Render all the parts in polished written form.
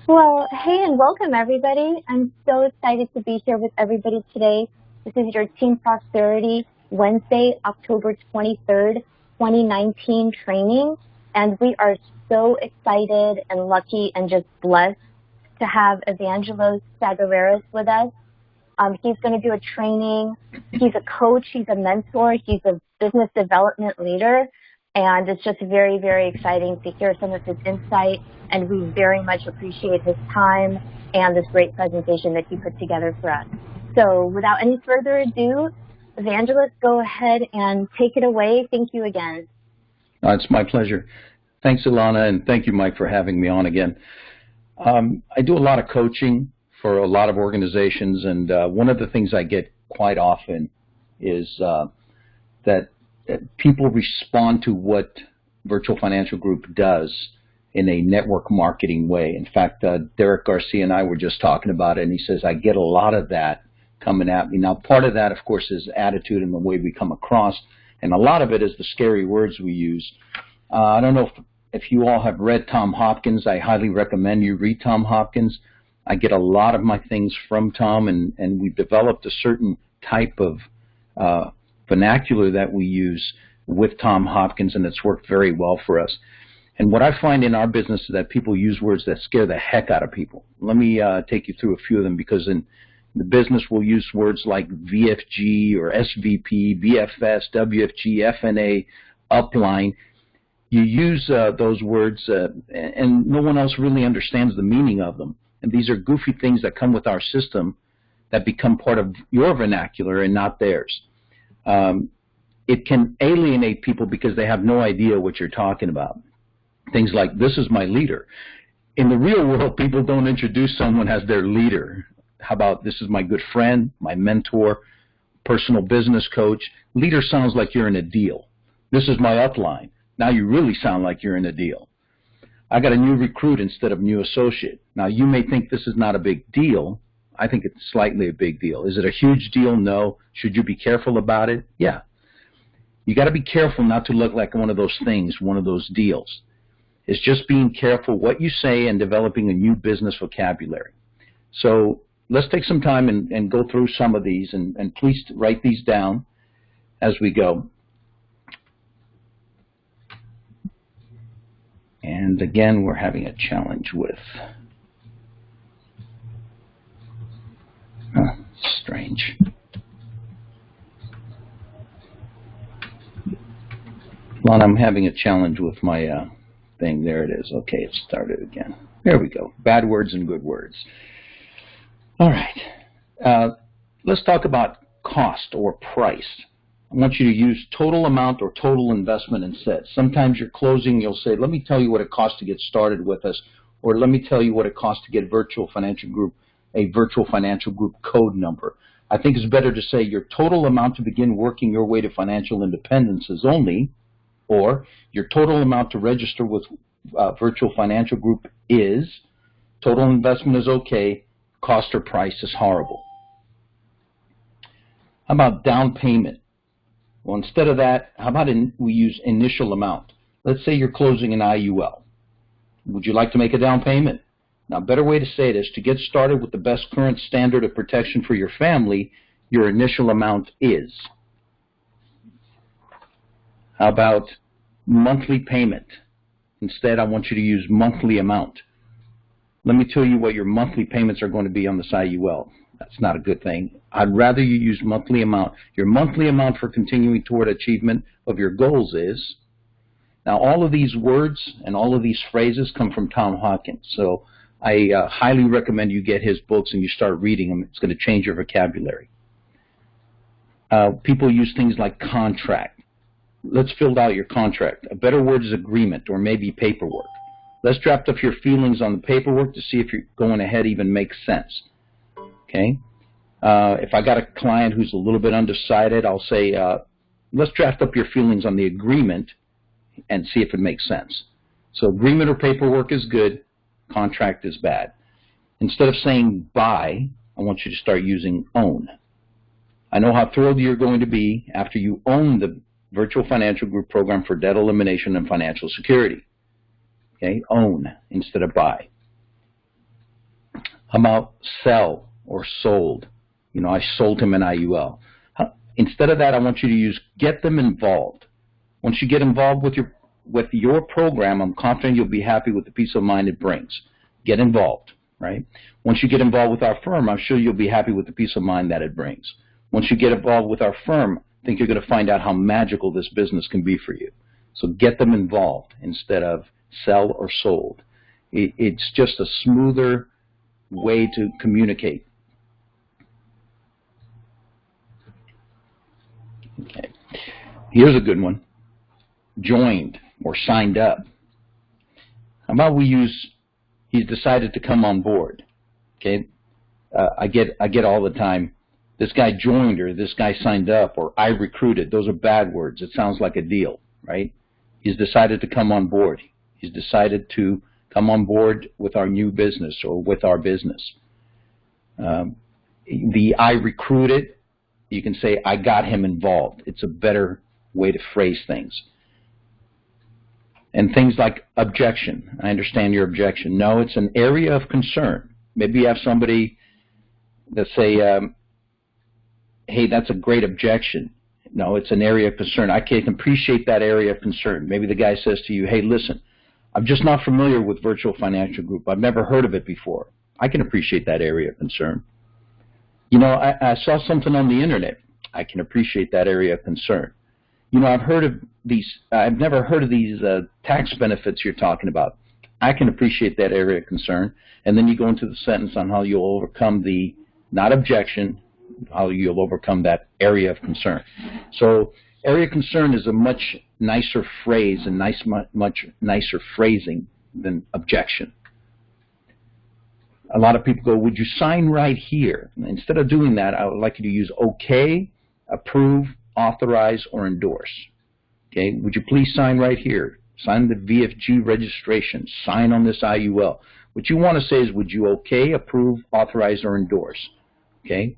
Well, hey and welcome everybody. I'm so excited to be here with everybody today. This is your Team Prosperity Wednesday, October 23rd, 2019 training. And we are so excited and lucky and just blessed to have Evangelos Sagareras with us. He's going to do a training. He's a coach. He's a mentor. He's a business development leader. And it's just very, very exciting to hear some of his insight. And we very much appreciate his time and this great presentation that he put together for us. So without any further ado, Evangelos, go ahead and take it away. Thank you again. It's my pleasure. Thanks, Ilana, and thank you, Mike, for having me on again. I do a lot of coaching for a lot of organizations, and one of the things I get quite often is that people respond to what Virtual Financial Group does in a network marketing way. In fact, Derek Garcia and I were just talking about it, and he says, I get a lot of that coming at me. Now, part of that, of course, is attitude and the way we come across, and a lot of it is the scary words we use. I don't know if you all have read Tom Hopkins. I highly recommend you read Tom Hopkins. I get a lot of my things from Tom, and we've developed a certain type of vernacular that we use with Tom Hopkins, and it's worked very well for us. And what I find in our business is that people use words that scare the heck out of people. Let me take you through a few of them, because in the business we'll use words like VFG or SVP, BFS, WFG, FNA, upline. You use those words and no one else really understands the meaning of them. And these are goofy things that come with our system that become part of your vernacular and not theirs. It can alienate people because they have no idea what you're talking about. Things like, this is my leader. In the real world, people don't introduce someone as their leader. How about, this is my good friend, my mentor, personal business coach. Leader sounds like you're in a deal. This is my upline. Now you really sound like you're in a deal. I got a new recruit instead of new associate. Now you may think this is not a big deal. I think it's slightly a big deal. Is it a huge deal? No. Should you be careful about it? Yeah. You got to be careful not to look like one of those things, one of those deals. It's just being careful what you say and developing a new business vocabulary. So let's take some time and go through some of these, and please write these down as we go. And again, we're having a challenge with strange. Well, I'm having a challenge with my thing. There it is. Okay, it started again. There we go. Bad words and good words. All right. Let's talk about cost or price. I want you to use total amount or total investment instead. Sometimes you're closing, you'll say, let me tell you what it costs to get started with us, or let me tell you what it costs to get Virtual Financial Group, a Virtual Financial Group code number. I think it's better to say your total amount to begin working your way to financial independence is only, or your total amount to register with Virtual Financial Group is, total investment is okay, cost or price is horrible. How about down payment? Well, instead of that, how about we use initial amount? Let's say you're closing an IUL. Would you like to make a down payment? Now, a better way to say it is to get started with the best current standard of protection for your family, your initial amount is. How about monthly payment? Instead, I want you to use monthly amount. Let me tell you what your monthly payments are going to be on this IUL. That's not a good thing. I'd rather you use monthly amount. Your monthly amount for continuing toward achievement of your goals is. Now, all of these words and all of these phrases come from Tom Hopkins. So I highly recommend you get his books and you start reading them. It's going to change your vocabulary. People use things like contract. Let's fill out your contract. A better word is agreement or maybe paperwork. Let's draft up your feelings on the paperwork to see if you're going ahead even makes sense. Okay? If I got a client who's a little bit undecided, I'll say, let's draft up your feelings on the agreement and see if it makes sense. So agreement or paperwork is good, contract is bad. Instead of saying buy, I want you to start using own. I know how thrilled you're going to be after you own the Virtual Financial Group program for debt elimination and financial security. Okay, own instead of buy. How about sell or sold? You know, I sold him an IUL. Instead of that, I want you to use get them involved. Once you get involved with your program, I'm confident you'll be happy with the peace of mind it brings. Get involved, right? Once you get involved with our firm, I'm sure you'll be happy with the peace of mind that it brings. Once you get involved with our firm, I think you're going to find out how magical this business can be for you. So get them involved instead of sell or sold. It's just a smoother way to communicate. Okay. Here's a good one. Joined or signed up. How about we use he's decided to come on board? Okay. I get all the time, this guy joined or this guy signed up or I recruited. Those are bad words. It sounds like a deal, right? He's decided to come on board. He's decided to come on board with our new business or with our business. The I recruited, you can say I got him involved. It's a better way to phrase things. And things like objection. I understand your objection. No, it's an area of concern. Maybe you have somebody that say, hey, that's a great objection. No, it's an area of concern. I can appreciate that area of concern. Maybe the guy says to you, hey, listen, I'm just not familiar with Virtual Financial Group. I've never heard of it before. I can appreciate that area of concern. You know, I saw something on the internet. I can appreciate that area of concern. You know, I've never heard of these tax benefits you're talking about. I can appreciate that area of concern. And then you go into the sentence on how you'll overcome the, not objection, how you'll overcome that area of concern. So area of concern is a much nicer phrase and much nicer phrasing than objection. A lot of people go, would you sign right here? Instead of doing that, I would like you to use okay, approve, authorize, or endorse. Okay, would you please sign right here? Sign the VFG registration. Sign on this IUL. What you want to say is, would you okay, approve, authorize, or endorse? Okay.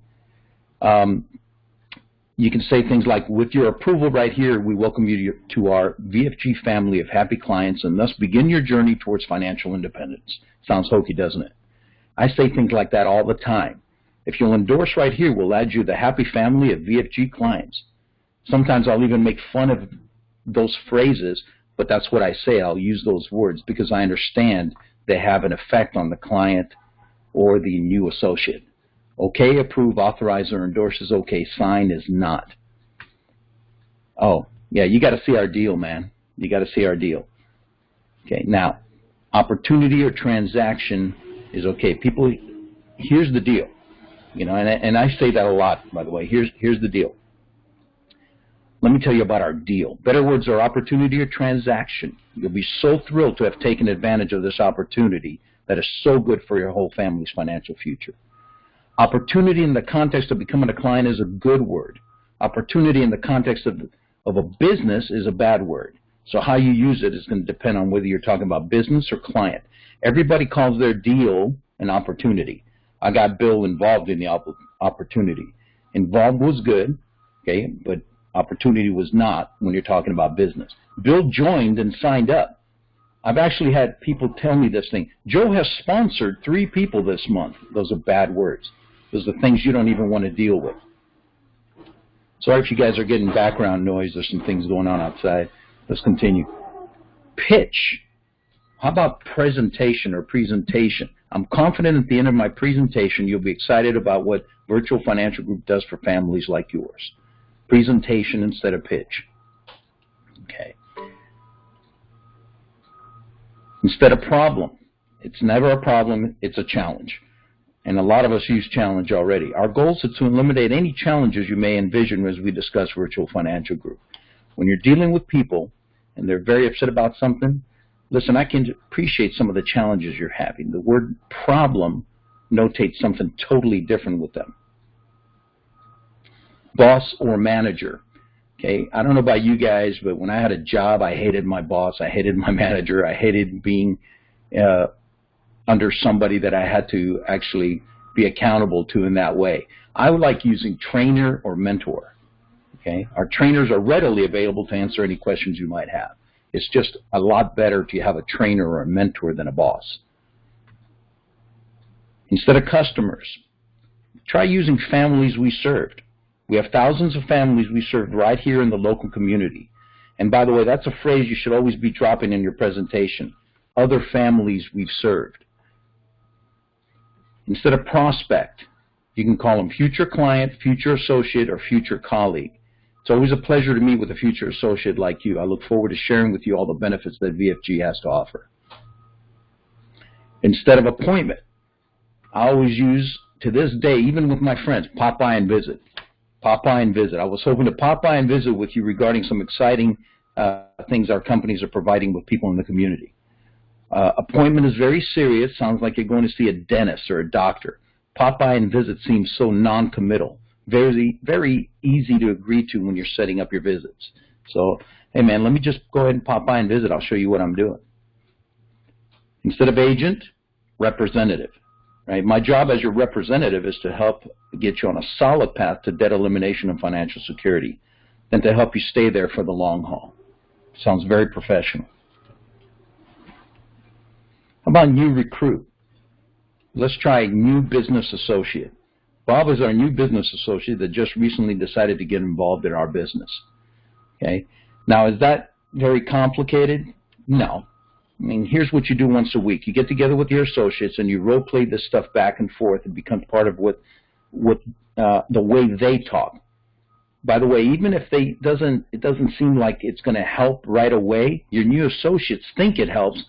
You can say things like, with your approval right here, we welcome you to our VFG family of happy clients and thus begin your journey towards financial independence. Sounds hokey, doesn't it? I say things like that all the time. If you'll endorse right here, we'll add you to the happy family of VFG clients. Sometimes I'll even make fun of those phrases, but that's what I say. I'll use those words because I understand they have an effect on the client or the new associate. Okay, approve, authorize, or endorse is okay. Sign is not. Oh, yeah, you got to see our deal, man. You got to see our deal. Okay, now, opportunity or transaction is okay. People, here's the deal. You know, and I say that a lot, by the way. Here's the deal. Let me tell you about our deal. Better words are opportunity or transaction. You'll be so thrilled to have taken advantage of this opportunity that is so good for your whole family's financial future. Opportunity in the context of becoming a client is a good word. Opportunity in the context of a business is a bad word. So how you use it is going to depend on whether you're talking about business or client. Everybody calls their deal an opportunity. I got Bill involved in the opportunity. Involved was good, okay, but opportunity was not when you're talking about business. Bill joined and signed up. I've actually had people tell me this thing. Joe has sponsored 3 people this month. Those are bad words. Those are things you don't even want to deal with. Sorry if you guys are getting background noise. There's some things going on outside. Let's continue. Pitch. How about presentation or presentation? I'm confident at the end of my presentation you'll be excited about what Virtual Financial Group does for families like yours. Presentation instead of pitch. Okay. Instead of problem. It's never a problem, it's a challenge. And a lot of us use challenge already. Our goal is to eliminate any challenges you may envision as we discuss Virtual Financial Group. When you're dealing with people and they're very upset about something, listen, I can appreciate some of the challenges you're having. The word problem notates something totally different with them. Boss or manager. Okay, I don't know about you guys, but when I had a job, I hated my boss, I hated my manager, I hated being under somebody that I had to actually be accountable to in that way. I would like using trainer or mentor. Okay, our trainers are readily available to answer any questions you might have. It's just a lot better to have a trainer or a mentor than a boss. Instead of customers, try using families we served. We have thousands of families we served right here in the local community. And by the way, that's a phrase you should always be dropping in your presentation. Other families we've served. Instead of prospect, you can call them future client, future associate, or future colleague. It's always a pleasure to meet with a future associate like you. I look forward to sharing with you all the benefits that VFG has to offer. Instead of appointment, I always use, to this day, even with my friends, pop by and visit. Pop by and visit. I was hoping to pop by and visit with you regarding some exciting things our companies are providing with people in the community. Appointment is very serious. Sounds like you're going to see a dentist or a doctor. Pop by and visit seems so non-committal. Very, very easy to agree to when you're setting up your visits. So, hey man, let me just go ahead and pop by and visit. I'll show you what I'm doing. Instead of agent, representative. Right? My job as your representative is to help get you on a solid path to debt elimination and financial security, and to help you stay there for the long haul. Sounds very professional. How about new recruit? Let's try new business associate. Bob is our new business associate that just recently decided to get involved in our business. Okay. Now, is that very complicated? No. I mean, here's what you do once a week. You get together with your associates and you role play this stuff back and forth. It becomes part of the way they talk. By the way, even if it doesn't seem like it's going to help right away, your new associates think it helps.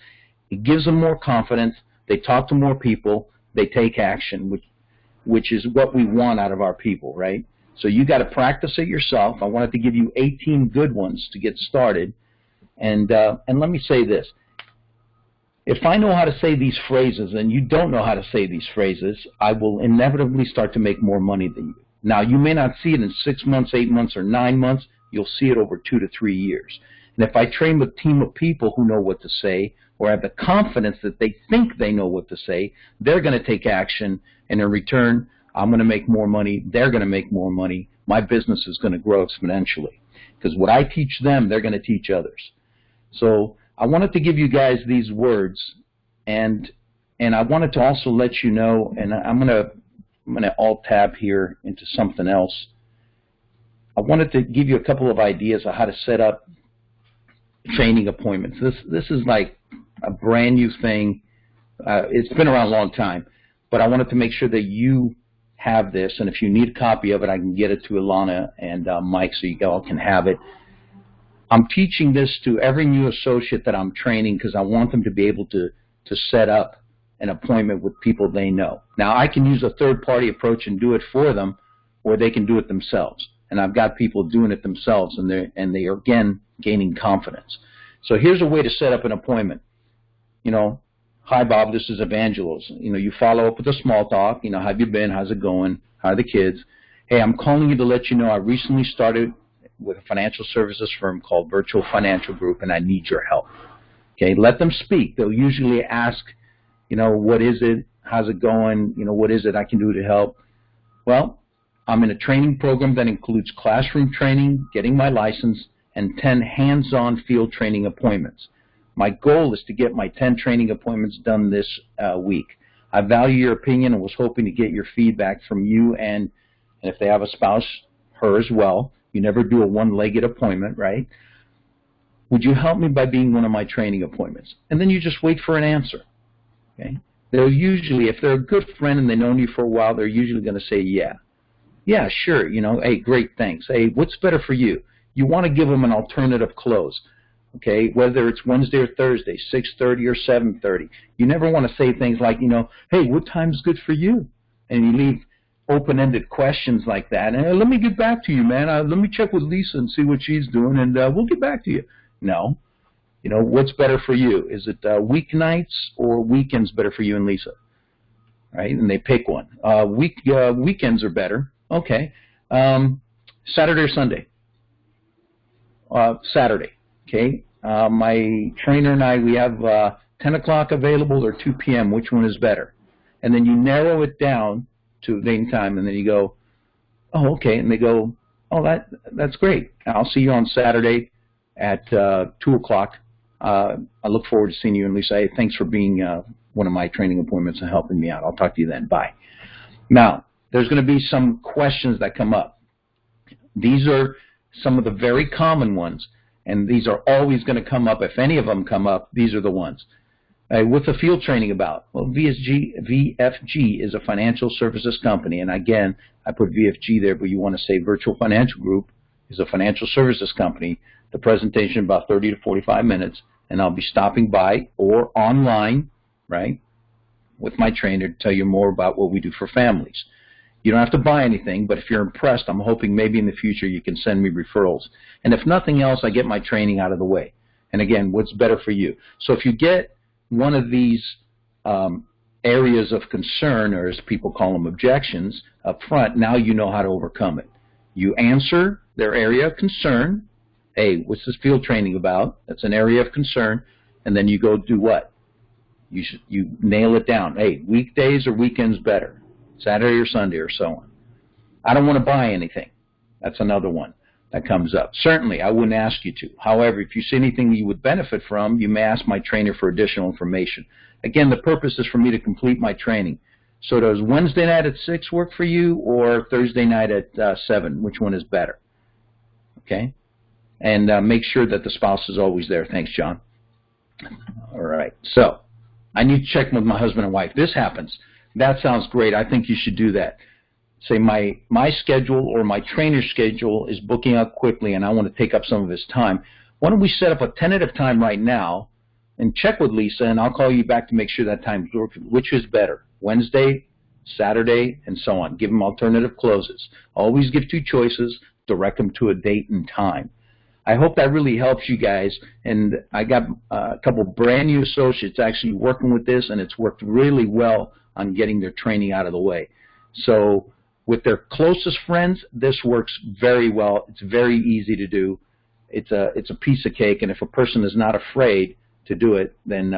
It gives them more confidence. They talk to more people. They take action, which is what we want out of our people, right? So you got to practice it yourself. I wanted to give you 18 good ones to get started. And let me say this. If I know how to say these phrases and you don't know how to say these phrases, I will inevitably start to make more money than you. Now, you may not see it in 6 months, 8 months, or 9 months. You'll see it over 2 to 3 years. And if I train a team of people who know what to say or have the confidence that they think they know what to say, they're going to take action. And in return, I'm going to make more money. They're going to make more money. My business is going to grow exponentially. Because what I teach them, they're going to teach others. So I wanted to give you guys these words, and I wanted to also let you know, and I'm gonna alt-tab here into something else. I wanted to give you a couple of ideas on how to set up training appointments. This is like a brand new thing. It's been around a long time, but I wanted to make sure that you have this, and if you need a copy of it, I can get it to Ilana and Mike so you all can have it. I'm teaching this to every new associate that I'm training because I want them to be able to set up an appointment with people they know. Now, I can use a third-party approach and do it for them, or they can do it themselves. And I've got people doing it themselves, and they are, again, gaining confidence. So here's a way to set up an appointment. You know, hi, Bob, this is Evangelos. You know, you follow up with a small talk. You know, how have you been? How's it going? How are the kids? Hey, I'm calling you to let you know I recently started with a financial services firm called Virtual Financial Group, and I need your help. Okay, let them speak. They'll usually ask, you know, what is it? How's it going? You know, what is it I can do to help? Well, I'm in a training program that includes classroom training, getting my license, and 10 hands-on field training appointments. My goal is to get my 10 training appointments done this week. I value your opinion and was hoping to get your feedback from you, and if they have a spouse, her as well. You never do a one-legged appointment, right? Would you help me by being one of my training appointments? And then you just wait for an answer. Okay? They'll usually, if they're a good friend and they've known you for a while, they're usually going to say, yeah. Yeah, sure. You know, hey, great, thanks. Hey, what's better for you? You want to give them an alternative close. Okay, whether it's Wednesday or Thursday, 6:30 or 7:30. You never want to say things like, you know, hey, what time's good for you? And you leave open-ended questions like that. And let me get back to you, man. Let me check with Lisa and see what she's doing, and we'll get back to you. No. You know, what's better for you? Is it weeknights or weekends better for you and Lisa? Right? And they pick one. Weekends are better. Okay. Saturday or Sunday? Saturday. Okay. My trainer and I, we have 10 o'clock available or 2 p.m. Which one is better? And then you narrow it down to a date and time, and then you go, oh, okay. And they go, oh, that's great. I'll see you on Saturday at 2 o'clock. I look forward to seeing you. And Lisa, hey, thanks for being one of my training appointments and helping me out. I'll talk to you then. Bye. Now, there's going to be some questions that come up. These are some of the very common ones, and these are always going to come up. If any of them come up, these are the ones. What's the field training about? Well, VFG is a financial services company, and again, I put VFG there, but you want to say Virtual Financial Group is a financial services company. The presentation about 30 to 45 minutes, and I'll be stopping by or online, right, with my trainer to tell you more about what we do for families. You don't have to buy anything, but if you're impressed, I'm hoping maybe in the future you can send me referrals. And if nothing else, I get my training out of the way. And again, what's better for you? So if you get one of these areas of concern, or as people call them, objections, up front, now you know how to overcome it. You answer their area of concern. Hey, what's this field training about? That's an area of concern. And then you go do what? You nail it down. Hey, weekdays or weekends better? Saturday or Sunday or so on. I don't want to buy anything. That's another one that comes up. Certainly, I wouldn't ask you to. However, if you see anything you would benefit from, you may ask my trainer for additional information. Again, the purpose is for me to complete my training. So does Wednesday night at 6 work for you, or Thursday night at 7? Which one is better? Okay? And make sure that the spouse is always there. Thanks, John. All right. So I need to check with my husband and wife. This happens. That sounds great. I think you should do that. Say my schedule or my trainer's schedule is booking up quickly and I want to take up some of his time. Why don't we set up a tentative time right now and check with Lisa, and I'll call you back to make sure that time's working. Which is better, Wednesday, Saturday, and so on. Give them alternative closes. Always give 2 choices. Direct them to a date and time. I hope that really helps you guys. And I got a couple brand new associates actually working with this, and it's worked really well on getting their training out of the way. So with their closest friends, this works very well. It's very easy to do. It's a piece of cake, and if a person is not afraid to do it, then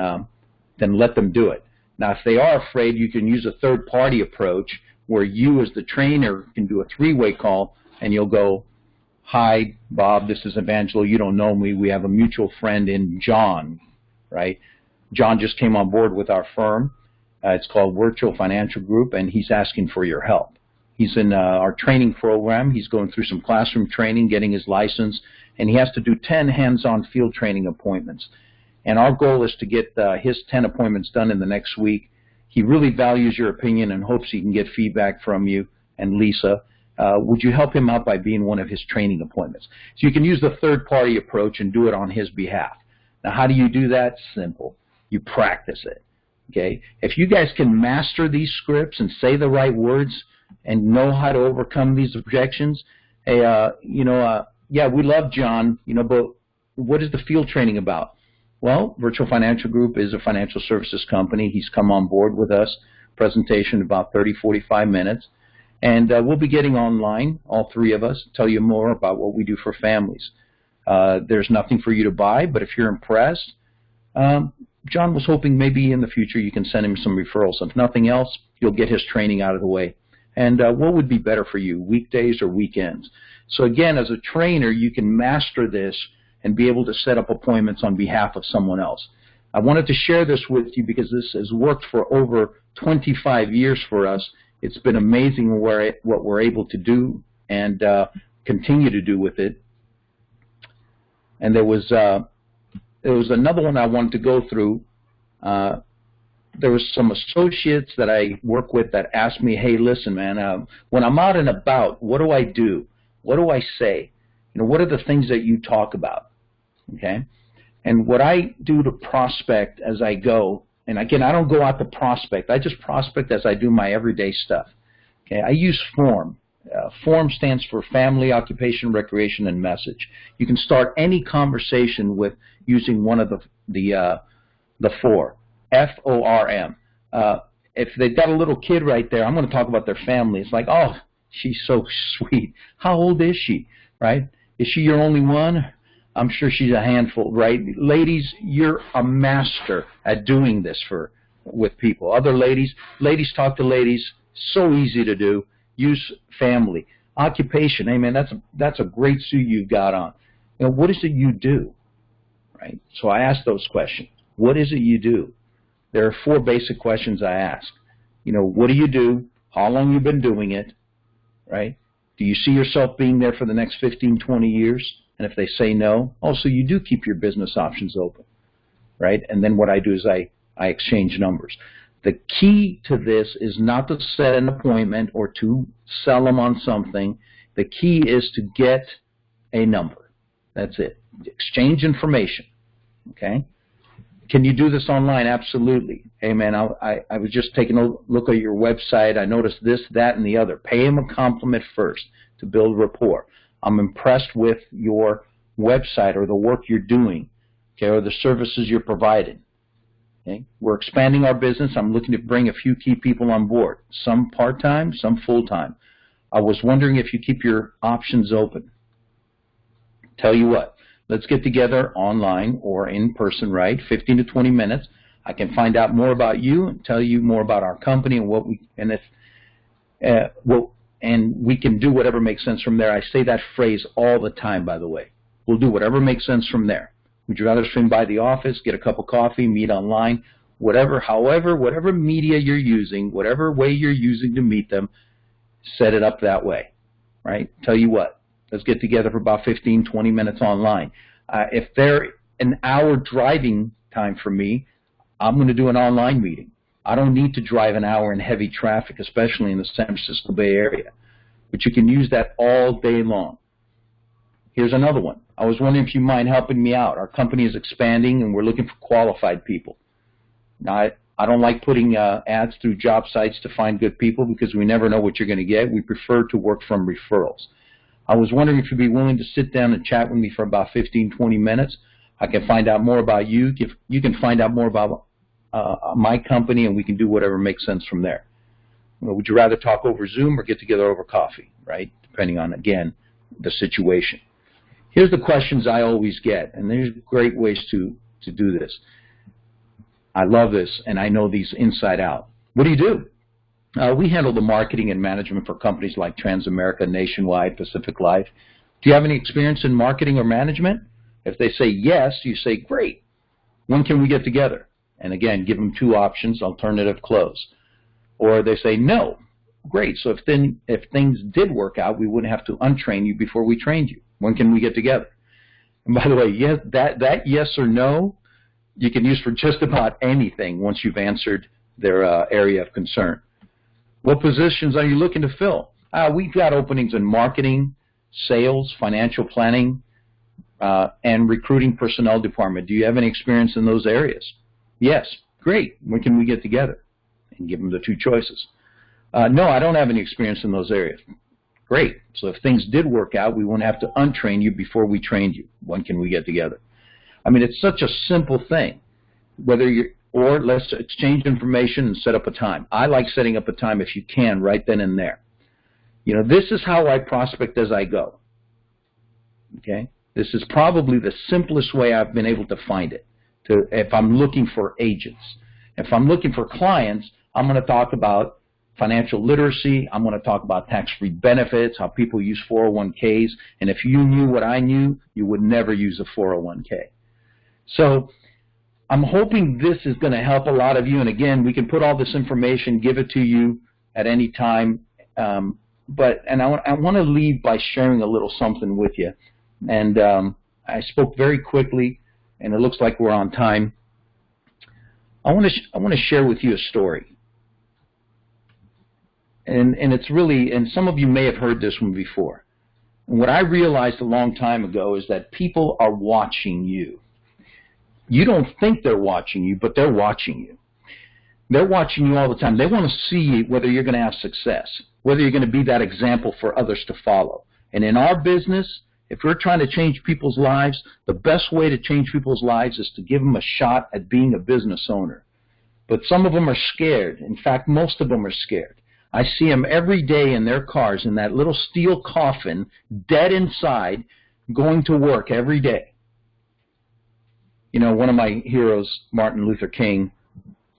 let them do it. Now, if they are afraid, you can use a third-party approach where you as the trainer can do a 3-way call, and you'll go, hi, Bob, this is Evangelo. You don't know me. We have a mutual friend in John, right? John just came on board with our firm. It's called Virtual Financial Group, and he's asking for your help. He's in our training program. He's going through some classroom training, getting his license, and he has to do 10 hands-on field training appointments. And our goal is to get his 10 appointments done in the next week. He really values your opinion and hopes he can get feedback from you and Lisa. Would you help him out by being one of his training appointments? So you can use the third-party approach and do it on his behalf. Now, how do you do that? Simple. You practice it. Okay? If you guys can master these scripts and say the right words and know how to overcome these objections, hey, yeah, we love John, but what is the field training about? Well, Virtual Financial Group is a financial services company. He's come on board with us. Presentation about 30, 45 minutes. And we'll be getting online, all 3 of us, tell you more about what we do for families. There's nothing for you to buy, but if you're impressed, John was hoping maybe in the future you can send him some referrals. If nothing else, you'll get his training out of the way. And what would be better for you, weekdays or weekends? So again, as a trainer, you can master this and be able to set up appointments on behalf of someone else. I wanted to share this with you because this has worked for over 25 years for us. It's been amazing what we're able to do and continue to do with it. And there was another one I wanted to go through. There was some associates that I work with that asked me, hey, listen, man, when I'm out and about, what do I do? What do I say? What are the things that you talk about? Okay? And what I do to prospect as I go, and again, I don't go out to prospect. I just prospect as I do my everyday stuff. Okay? I use FORM. FORM stands for Family, Occupation, Recreation, and Message. You can start any conversation with using one of the 4. FORM. If they've got a little kid right there, I'm going to talk about their family. It's like, oh, she's so sweet. How old is she, right? Is she your only one? I'm sure she's a handful, right? Ladies, you're a master at doing this with people. Other ladies talk to ladies. So easy to do. Use family. Occupation. Hey, man, that's a great suit you've got on. What is it you do, right? So I ask those questions. What is it you do? there are 4 basic questions I ask. You know, what do you do? How long you've been doing it, right? Do you see yourself being there for the next 15, 20 years? And if they say no, also you do keep your business options open, right? And then what I do is I exchange numbers. The key to this is not to set an appointment or to sell them on something. The key is to get a number. That's it. Exchange information, okay? Can you do this online? Absolutely. Hey, man, I was just taking a look at your website. I noticed this, that, and the other. Pay him a compliment first to build rapport. I'm impressed with your website or the work you're doing, okay, or the services you're providing. Okay? We're expanding our business. I'm looking to bring a few key people on board, some part-time, some full-time. I was wondering if you keep your options open. Tell you what, let's get together online or in person, right? 15 to 20 minutes. I can find out more about you and tell you more about our company and what we and we can do whatever makes sense from there. I say that phrase all the time, by the way. We'll do whatever makes sense from there. Would you rather swing by the office, get a cup of coffee, meet online, whatever media you're using, whatever way you're using to meet them, set it up that way, right? Tell you what, let's get together for about 15, 20 minutes online. If they're an hour driving time for me, I'm going to do an online meeting. I don't need to drive an hour in heavy traffic, especially in the San Francisco Bay Area. But you can use that all day long. Here's another one. I was wondering if you mind helping me out. Our company is expanding, and we're looking for qualified people. Now, I don't like putting ads through job sites to find good people because we never know what you're going to get. We prefer to work from referrals. I was wondering if you'd be willing to sit down and chat with me for about 15, 20 minutes. I can find out more about you. You can find out more about my company, and we can do whatever makes sense from there. Would you rather talk over Zoom or get together over coffee, right? Depending on, again, the situation. Here's the questions I always get, and there's great ways to do this. I love this, and I know these inside out. What do you do? We handle the marketing and management for companies like Transamerica, Nationwide, Pacific Life. Do you have any experience in marketing or management? If they say yes, you say, great. When can we get together? And again, give them 2 options, alternative, close. Or they say no. Great. So if things did work out, we wouldn't have to untrain you before we trained you. When can we get together? And by the way, yes, that yes or no, you can use for just about anything once you've answered their area of concern. What positions are you looking to fill? We've got openings in marketing, sales, financial planning, and recruiting personnel department. Do you have any experience in those areas? Yes. Great. When can we get together? And give them the 2 choices. No, I don't have any experience in those areas. Great. So if things did work out, we wouldn't have to untrain you before we trained you. When can we get together? I mean, it's such a simple thing. Or let's exchange information and set up a time. I like setting up a time if you can right then and there. You know, this is how I prospect as I go. Okay? This is probably the simplest way I've been able to find it. If I'm looking for agents. If I'm looking for clients, I'm going to talk about financial literacy. I'm going to talk about tax-free benefits, how people use 401ks. And if you knew what I knew, you would never use a 401k. So I'm hoping this is going to help a lot of you. And again, we can put all this information, give it to you at any time. I want to leave by sharing a little something with you. And I spoke very quickly, and it looks like we're on time. I want to share with you a story. And it's really, and some of you may have heard this one before. And what I realized a long time ago is that people are watching you. You don't think they're watching you, but they're watching you. They're watching you all the time. They want to see whether you're going to have success, whether you're going to be that example for others to follow. And in our business, if we're trying to change people's lives, the best way to change people's lives is to give them a shot at being a business owner. But some of them are scared. In fact, most of them are scared. I see them every day in their cars in that little steel coffin, dead inside, going to work every day. You know, one of my heroes, Martin Luther King,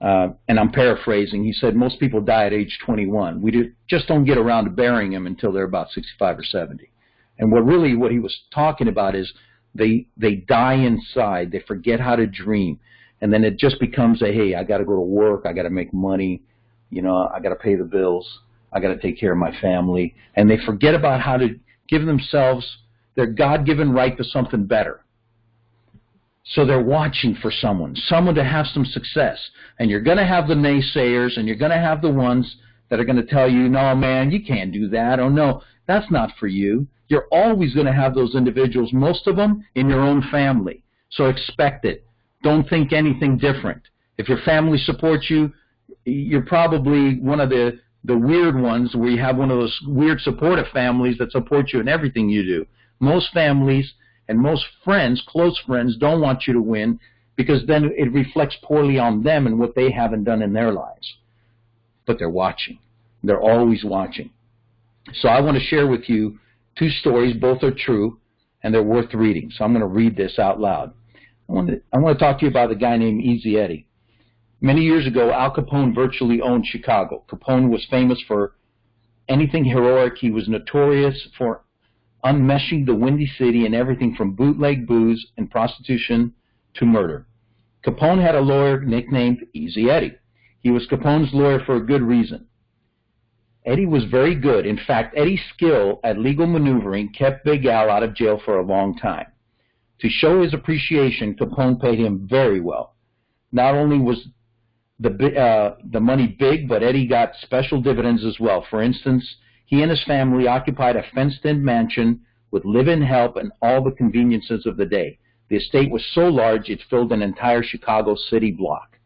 and I'm paraphrasing, he said most people die at age 21. We just don't get around to burying them until they're about 65 or 70. And what he was talking about is they die inside. They forget how to dream. And then it just becomes a, hey, I got to go to work, I got to make money, you know, I got to pay the bills, I got to take care of my family. And they forget about how to give themselves their God-given right to something better. So they're watching for someone to have some success. And you're going to have the naysayers, and you're going to have the ones that are going to tell you, no, man, you can't do that. Oh, no, that's not for you. You're always going to have those individuals, most of them in your own family. So expect it. Don't think anything different. If your family supports you, you're probably one of the weird ones where you have one of those weird supportive families that support you in everything you do. Most families and most friends, close friends, don't want you to win because then it reflects poorly on them and what they haven't done in their lives. But they're watching. They're always watching. So I want to share with you 2 stories. Both are true, and they're worth reading. So I'm going to read this out loud. I want to talk to you about a guy named Easy Eddie. Many years ago, Al Capone virtually owned Chicago. Capone was famous for anything heroic. He was notorious for unmeshing the Windy City and everything from bootleg booze and prostitution to murder. Capone had a lawyer nicknamed Easy Eddie. He was Capone's lawyer for a good reason. Eddie was very good. In fact, Eddie's skill at legal maneuvering kept Big Al out of jail for a long time. To show his appreciation, Capone paid him very well. Not only was the money big, but Eddie got special dividends as well. For instance, he and his family occupied a fenced-in mansion with live-in help and all the conveniences of the day. The estate was so large it filled an entire Chicago city block.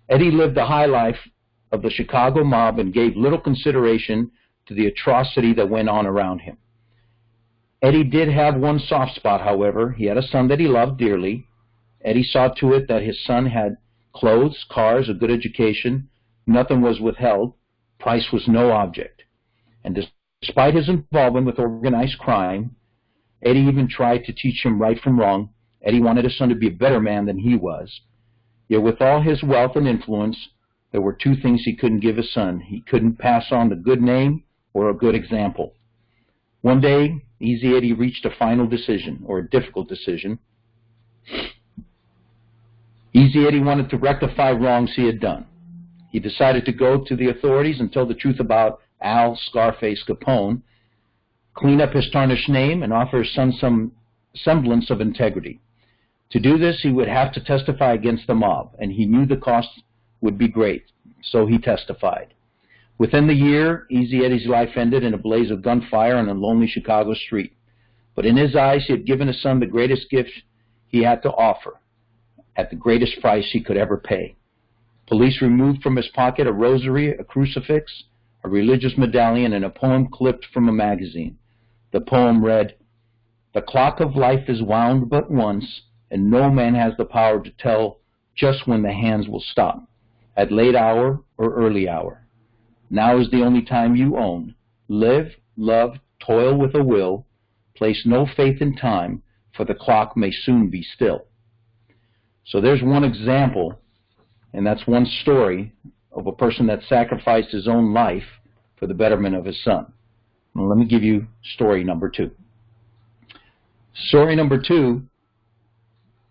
Eddie lived the high life of the Chicago mob and gave little consideration to the atrocity that went on around him. Eddie did have one soft spot, however. He had a son that he loved dearly. Eddie saw to it that his son had clothes, cars, a good education. Nothing was withheld. Price was no object. And despite his involvement with organized crime, Eddie even tried to teach him right from wrong. Eddie wanted his son to be a better man than he was. Yet with all his wealth and influence, there were 2 things he couldn't give his son. He couldn't pass on the good name or a good example. One day, Easy Eddie reached a final decision, or a difficult decision. Easy Eddie wanted to rectify wrongs he had done. He decided to go to the authorities and tell the truth about Al Scarface Capone, clean up his tarnished name, and offer his son some semblance of integrity. To do this, he would have to testify against the mob, and he knew the cost would be great, so he testified. Within the year, Easy Eddie's life ended in a blaze of gunfire on a lonely Chicago street. But in his eyes, he had given his son the greatest gift he had to offer, at the greatest price he could ever pay. Police removed from his pocket a rosary, a crucifix, a religious medallion, and a poem clipped from a magazine. The poem read, "The clock of life is wound but once, and no man has the power to tell just when the hands will stop, at late hour or early hour. Now is the only time you own. Live, love, toil with a will. Place no faith in time, for the clock may soon be still." So there's one example, and that's one story of a person that sacrificed his own life for the betterment of his son. Now, let me give you story number 2. Story number 2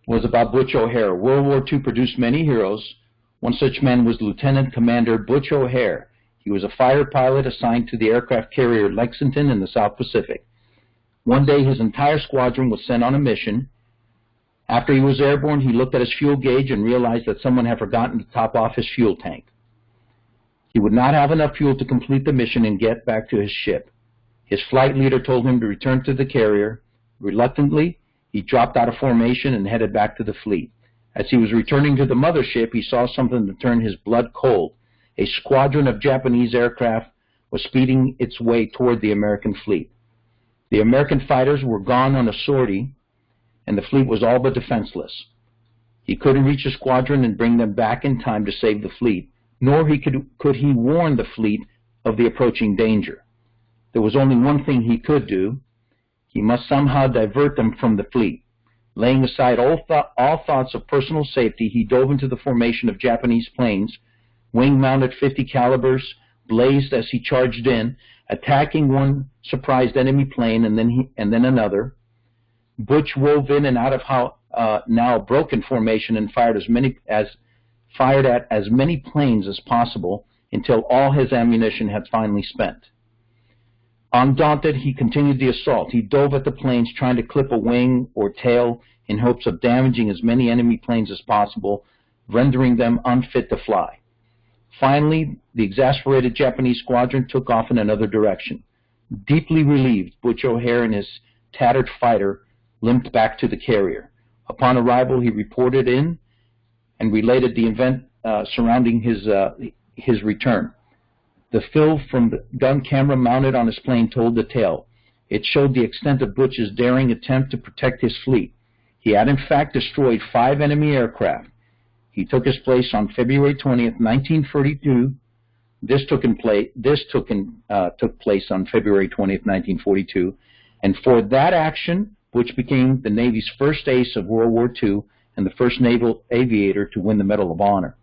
was about Butch O'Hare. World War II produced many heroes. One such man was Lieutenant Commander Butch O'Hare. He was a fighter pilot assigned to the aircraft carrier Lexington in the South Pacific. One day, his entire squadron was sent on a mission. After he was airborne, he looked at his fuel gauge and realized that someone had forgotten to top off his fuel tank. He would not have enough fuel to complete the mission and get back to his ship. His flight leader told him to return to the carrier. Reluctantly, he dropped out of formation and headed back to the fleet. As he was returning to the mothership, he saw something that turned his blood cold. A squadron of Japanese aircraft was speeding its way toward the American fleet. The American fighters were gone on a sortie, and the fleet was all but defenseless. He couldn't reach his squadron and bring them back in time to save the fleet, nor could he warn the fleet of the approaching danger. There was only one thing he could do. He must somehow divert them from the fleet. Laying aside all thoughts of personal safety, he dove into the formation of Japanese planes. Wing-mounted .50 calibers blazed as he charged in, attacking one surprised enemy plane and then another. Butch wove in and out of now a broken formation and fired at as many planes as possible until all his ammunition had finally spent. Undaunted, he continued the assault. He dove at the planes, trying to clip a wing or tail in hopes of damaging as many enemy planes as possible, rendering them unfit to fly. Finally, the exasperated Japanese squadron took off in another direction. Deeply relieved, Butch O'Hare and his tattered fighter limped back to the carrier. Upon arrival, he reported in and related the event surrounding his return. The fill from the gun camera mounted on his plane told the tale. It showed the extent of Butch's daring attempt to protect his fleet. He had in fact destroyed 5 enemy aircraft. He took his place on February 20th, 1942. This took place on February 20th, 1942. And for that action, Butch became the Navy's first ace of World War II and the first naval aviator to win the Medal of Honor.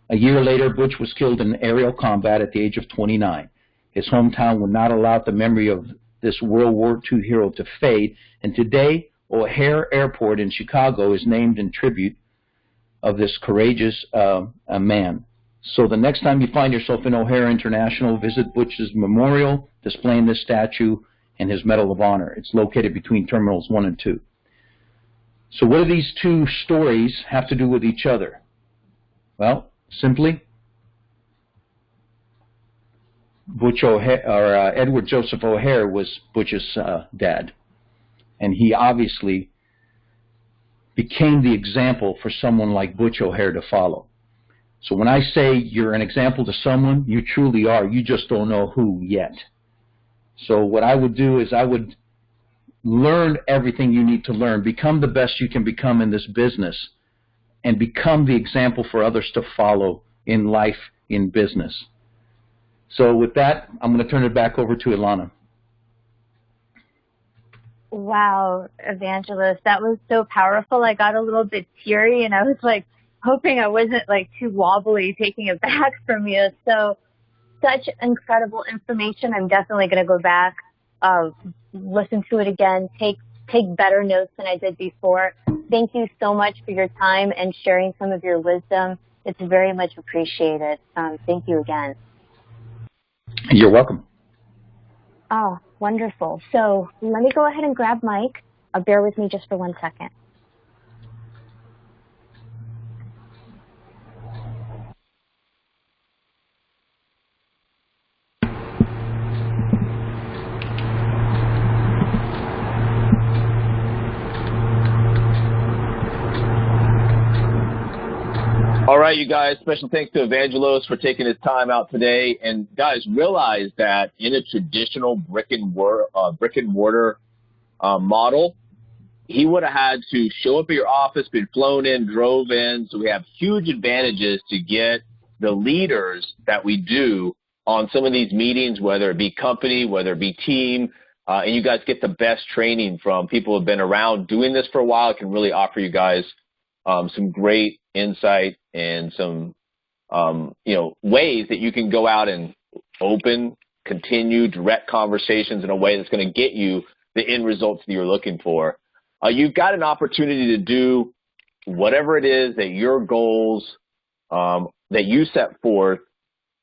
A year later, Butch was killed in aerial combat at the age of 29. His hometown would not allow the memory of this World War II hero to fade, and today, O'Hare Airport in Chicago is named in tribute of this courageous man. So the next time you find yourself in O'Hare International, visit Butch's memorial displaying this statue and his Medal of Honor. It's located between Terminals 1 and 2. So what do these two stories have to do with each other? Well, simply, Butch O'Hare, or Edward Joseph O'Hare was Butch's dad, and he obviously became the example for someone like Butch O'Hare to follow. So when I say you're an example to someone, you truly are. You just don't know who yet. So what I would do is I would learn everything you need to learn, become the best you can become in this business, and become the example for others to follow in life, in business. So with that, I'm going to turn it back over to Ilana. Wow, Evangelist, that was so powerful. I got a little bit teary, and I was like hoping I wasn't like too wobbly taking it back from you. So such incredible information. I'm definitely going to go back, listen to it again, take better notes than I did before. Thank you so much for your time and sharing some of your wisdom. It's very much appreciated. Thank you again. You're welcome. Oh, wonderful. So let me go ahead and grab Mike. Bear with me just for 1 second. All right, you guys, special thanks to Evangelos for taking his time out today. And guys, realize that in a traditional brick and mortar model, he would have had to show up at your office, been flown in, drove in. So we have huge advantages to get the leaders that we do on some of these meetings, whether it be company, whether it be team, and you guys get the best training from people who have been around doing this for a while. It can really offer you guys some great insight and some ways that you can go out and open, continue direct conversations in a way that's going to get you the end results that you're looking for. You've got an opportunity to do whatever it is that your goals that you set forth,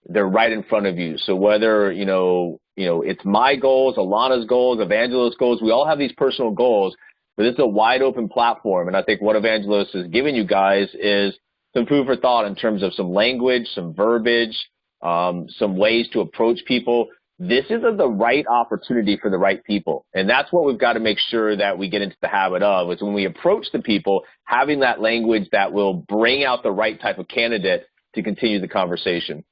they're right in front of you. So whether it's my goals, Ilana's goals, Evangelos' goals, we all have these personal goals. But it's a wide open platform, and I think what Evangelos is giving you guys is some food for thought in terms of some language, some verbiage, some ways to approach people. This isn't the right opportunity for the right people, and that's what we've got to make sure that we get into the habit of, is when we approach the people, having that language that will bring out the right type of candidate to continue the conversation.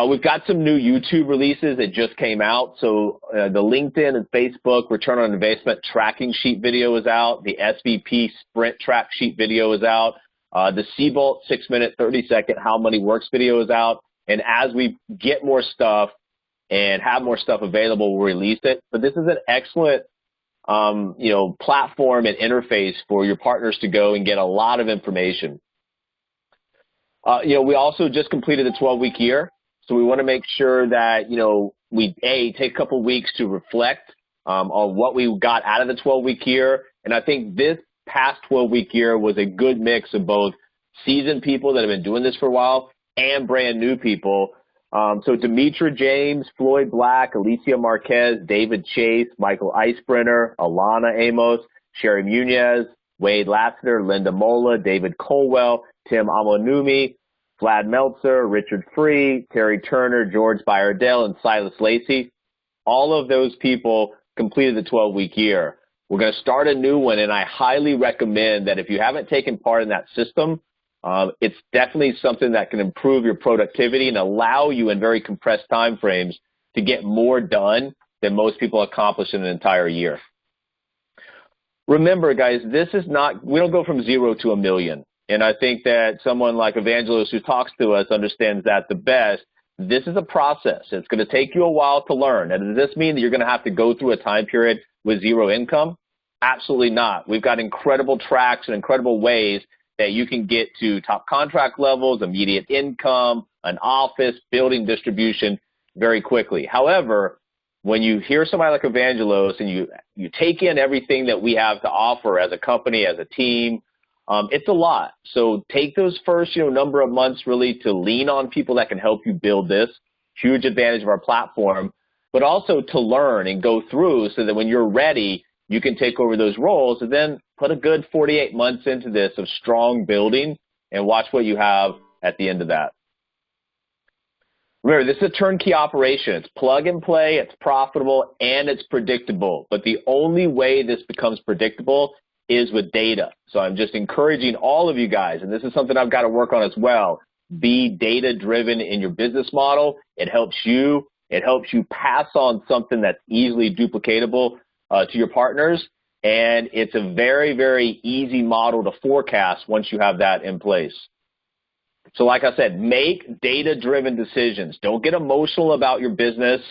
We've got some new YouTube releases that just came out. So the LinkedIn and Facebook return on investment tracking sheet video is out. The SVP sprint track sheet video is out. The Seabolt 6-minute, 30-second how money works video is out. And as we get more stuff and have more stuff available, we'll release it. But this is an excellent, platform and interface for your partners to go and get a lot of information. We also just completed the 12-week year. So we want to make sure that, we, take a couple weeks to reflect on what we got out of the 12-week year And I think this past 12-week year was a good mix of both seasoned people that have been doing this for a while and brand new people. So Demetra James, Floyd Black, Alicia Marquez, David Chase, Michael Eisbrenner, Alana Amos, Sherry Munez, Wade Lassiter, Linda Mola, David Colwell, Tim Amonumi, Vlad Meltzer, Richard Free, Terry Turner, George Byardell, and Silas Lacey. All of those people completed the 12-week year. We're going to start a new one, and I highly recommend that if you haven't taken part in that system, it's definitely something that can improve your productivity and allow you in very compressed time frames to get more done than most people accomplish in an entire year. Remember, guys, this is not, we don't go from 0 to 1 million. And I think that someone like Evangelos who talks to us understands that the best. This is a process. It's going to take you a while to learn. And does this mean that you're going to have to go through a time period with zero income? Absolutely not. We've got incredible tracks and incredible ways that you can get to top contract levels, immediate income, an office, building distribution very quickly. However, when you hear somebody like Evangelos and you take in everything that we have to offer as a company, as a team, it's a lot. So take those first, number of months really to lean on people that can help you build this. Huge advantage of our platform, but also to learn and go through so that when you're ready, you can take over those roles and then put a good 48 months into this of strong building and watch what you have at the end of that. Remember, this is a turnkey operation. It's plug and play, it's profitable, and it's predictable. But the only way this becomes predictable is with data. So I'm just encouraging all of you guys, and this is something I've got to work on as well, be data-driven in your business model. It helps you pass on something that's easily duplicatable to your partners, and it's a very, very easy model to forecast once you have that in place. So like I said, make data-driven decisions. Don't get emotional about your business.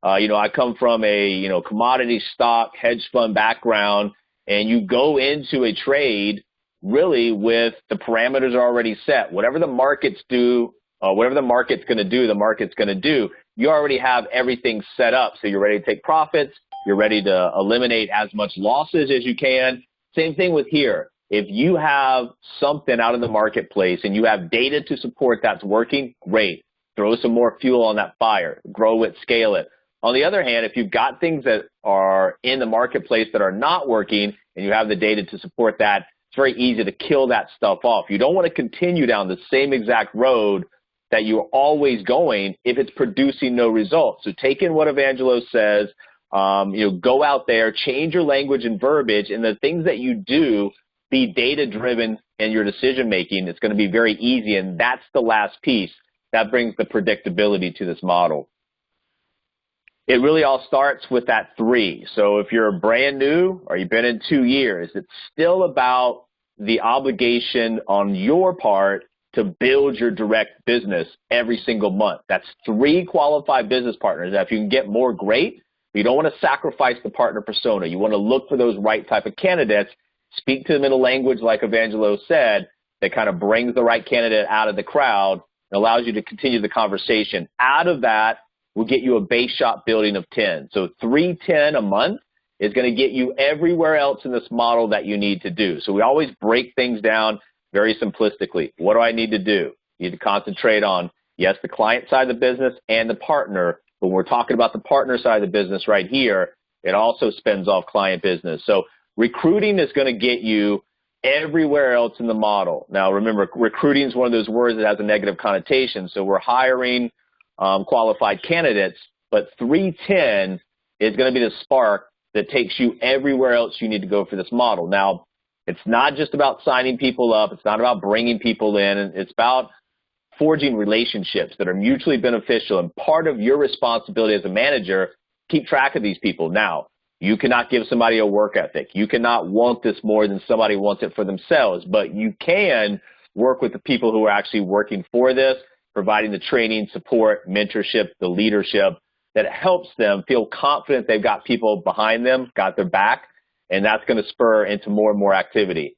I come from a commodity stock hedge fund background, and you go into a trade really with the parameters already set. Whatever the markets do, whatever the market's going to do, the market's going to do. You already have everything set up, so you're ready to take profits. You're ready to eliminate as much losses as you can. Same thing with here. If you have something out in the marketplace and you have data to support that's working, great. Throw some more fuel on that fire. Grow it, scale it. On the other hand, if you've got things that are in the marketplace that are not working and you have the data to support that, it's very easy to kill that stuff off. You don't want to continue down the same exact road that you're always going if it's producing no results. So take in what Evangelos says, go out there, change your language and verbiage, and the things that you do, be data-driven in your decision-making. It's going to be very easy, and that's the last piece. That brings the predictability to this model. It really all starts with that 3. So if you're brand new or you've been in 2 years, it's still about the obligation on your part to build your direct business every single month. That's 3 qualified business partners. Now, if you can get more, great. But you don't want to sacrifice the partner persona. You want to look for those right type of candidates, speak to them in a language like Evangelos said that kind of brings the right candidate out of the crowd and allows you to continue the conversation. Out of that, will get you a base shop building of 10. So 310 a month is going to get you everywhere else in this model that you need to do. So we always break things down very simplistically. What do I need to do? You need to concentrate on, yes, the client side of the business and the partner. But when we're talking about the partner side of the business right here, it also spins off client business. So recruiting is going to get you everywhere else in the model. Now, remember, recruiting is one of those words that has a negative connotation. So we're hiring qualified candidates, but 310 is going to be the spark that takes you everywhere else you need to go for this model. Now, it's not just about signing people up. It's not about bringing people in. It's about forging relationships that are mutually beneficial, and part of your responsibility as a manager, keep track of these people. Now, you cannot give somebody a work ethic. You cannot want this more than somebody wants it for themselves, but you can work with the people who are actually working for this, providing the training, support, mentorship, the leadership that helps them feel confident they've got people behind them, got their back, and that's going to spur into more and more activity.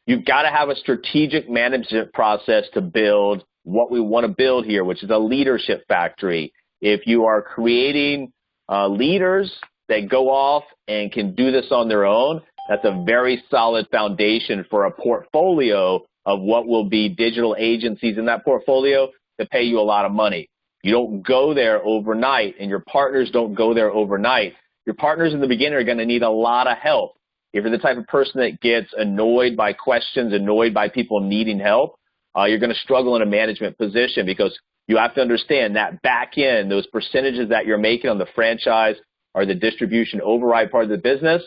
You've got to have a strategic management process to build what we want to build here, which is a leadership factory. If you are creating leaders that go off and can do this on their own, That's a very solid foundation for a portfolio of what will be digital agencies in that portfolio to pay you a lot of money. You don't go there overnight, and your partners don't go there overnight. Your partners in the beginning are going to need a lot of help. If you're the type of person that gets annoyed by questions, annoyed by people needing help, you're going to struggle in a management position, because you have to understand that back end, those percentages that you're making on the franchise or the distribution override part of the business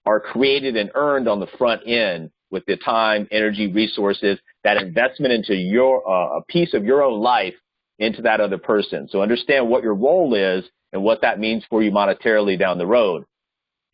are created and earned on the front end with the time, energy, resources, that investment into a piece of your own life into that other person. So understand what your role is and what that means for you monetarily down the road.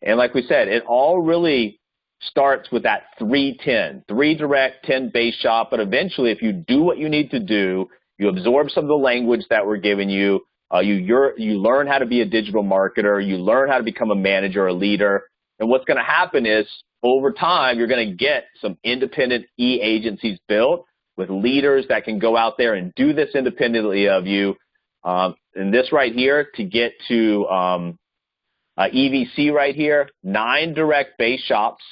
And like we said, it all really starts with that 3-10, 3 direct, 10 base shop. But eventually, if you do what you need to do, you absorb some of the language that we're giving you, you learn how to be a digital marketer, you learn how to become a manager, a leader. And what's going to happen is, over time, you're going to get some independent e-agencies built with leaders that can go out there and do this independently of you. And this right here, to get to EVC right here, 9 direct base shops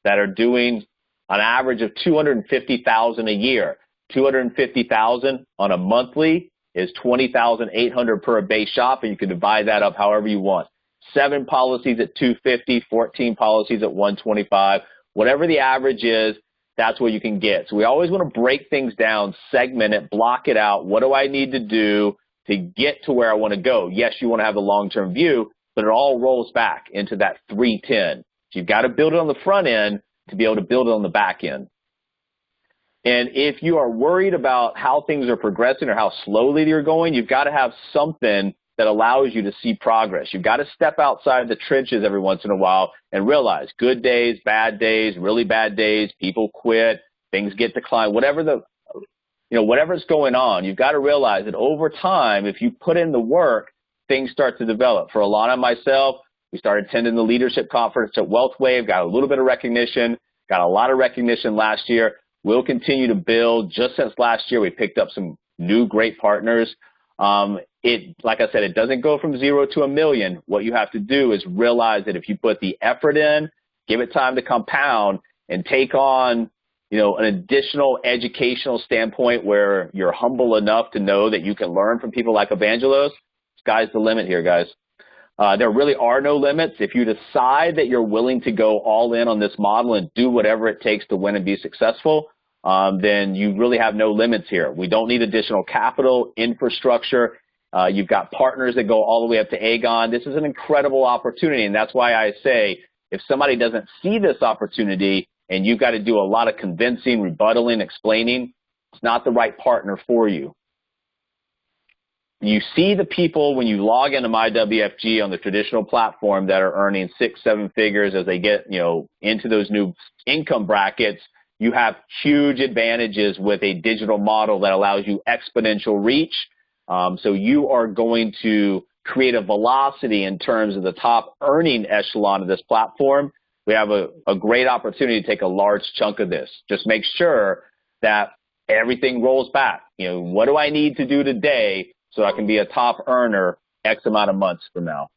that are doing an average of $250,000 a year. $250,000 on a monthly is $20,800 per base shop, and you can divide that up however you want. 7 policies at $250, 14 policies at $125. Whatever the average is, that's what you can get. So we always want to break things down, segment it, block it out. What do I need to do to get to where I want to go? Yes, you want to have the long-term view, but it all rolls back into that 3-10. So you've got to build it on the front end to be able to build it on the back end. And if you are worried about how things are progressing or how slowly you're going, you've got to have something that allows you to see progress. You've got to step outside the trenches every once in a while and realize good days, bad days, really bad days, people quit, things get declined, whatever's going on, you've got to realize that over time, if you put in the work, things start to develop. For Alana and myself, we started attending the leadership conference at WealthWave, got a little bit of recognition, got a lot of recognition last year. We'll continue to build. Just since last year, we picked up some new great partners. Like I said, it doesn't go from 0 to $1 million. What you have to do is realize that if you put the effort in, give it time to compound, and take on, an additional educational standpoint where you're humble enough to know that you can learn from people like Evangelos, sky's the limit here, guys. There really are no limits. If you decide that you're willing to go all in on this model and do whatever it takes to win and be successful, then you really have no limits here. We don't need additional capital, infrastructure. You've got partners that go all the way up to Aegon. This is an incredible opportunity, and that's why I say if somebody doesn't see this opportunity and you've got to do a lot of convincing, rebuttaling, explaining, it's not the right partner for you. You see the people when you log into MyWFG on the traditional platform that are earning 6-7 figures as they get, into those new income brackets. You have huge advantages with a digital model that allows you exponential reach. So you are going to create a velocity in terms of the top earning echelon of this platform. We have a great opportunity to take a large chunk of this. Just make sure that everything rolls back. What do I need to do today so I can be a top earner X amount of months from now?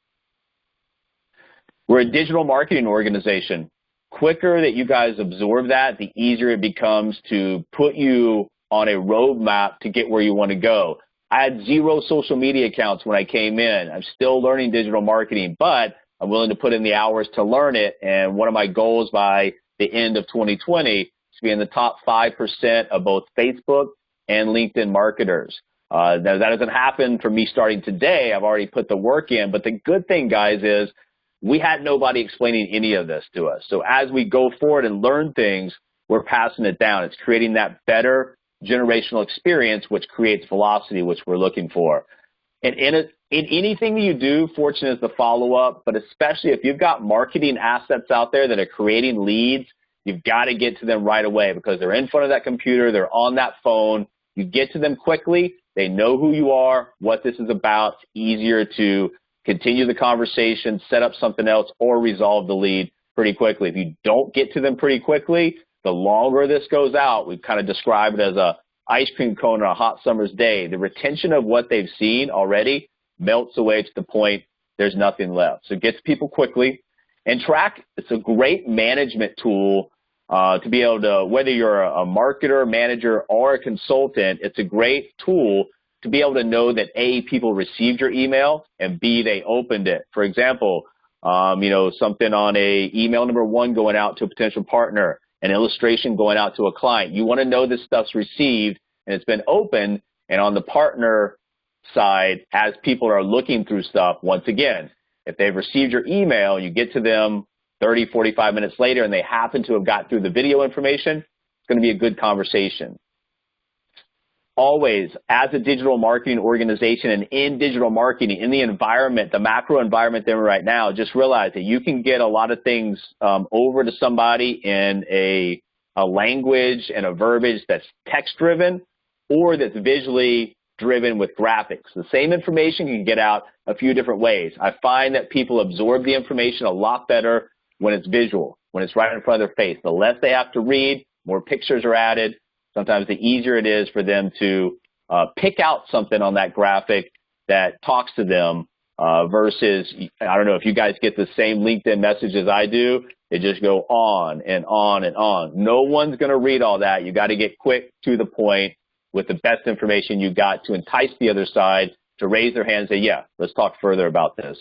We're a digital marketing organization. Quicker that you guys absorb that, the easier it becomes to put you on a roadmap to get where you want to go. I had 0 social media accounts when I came in. I'm still learning digital marketing, but I'm willing to put in the hours to learn it. And one of my goals by the end of 2020 is to be in the top 5% of both Facebook and LinkedIn marketers. Now, that doesn't happen for me starting today. I've already put the work in. But the good thing, guys, is we had nobody explaining any of this to us. So as we go forward and learn things, we're passing it down. It's creating that better generational experience, which creates velocity, which we're looking for. And in anything that you do, fortune is the follow-up, but especially if you've got marketing assets out there that are creating leads, you've got to get to them right away because they're in front of that computer, they're on that phone. You get to them quickly, they know who you are, what this is about. It's easier to continue the conversation, set up something else, or resolve the lead pretty quickly. If you don't get to them pretty quickly, the longer this goes out, we've kind of described it as a ice cream cone on a hot summer's day. The retention of what they've seen already melts away to the point there's nothing left. So get to people quickly. And Track, it's a great management tool to be able to, whether you're a marketer, manager, or a consultant, it's a great tool to be able to know that A, people received your email, and B, they opened it. For example, something on email number 1 going out to a potential partner, an illustration going out to a client. You want to know this stuff's received and it's been opened. And on the partner side, as people are looking through stuff, once again, if they've received your email, you get to them 30, 45 minutes later and they happen to have got through the video information, it's going to be a good conversation. Always, as a digital marketing organization and in digital marketing, in the environment, the macro environment that we're right now, just realize that you can get a lot of things over to somebody in a language and a verbiage that's text-driven or that's visually driven with graphics. The same information you can get out a few different ways. I find that people absorb the information a lot better when it's visual, when it's right in front of their face. The less they have to read, more pictures are added. Sometimes the easier it is for them to pick out something on that graphic that talks to them versus, I don't know if you guys get the same LinkedIn message as I do. They just go on and on and on. No one's going to read all that. You got to get quick to the point with the best information you got to entice the other side to raise their hand and say, yeah, let's talk further about this.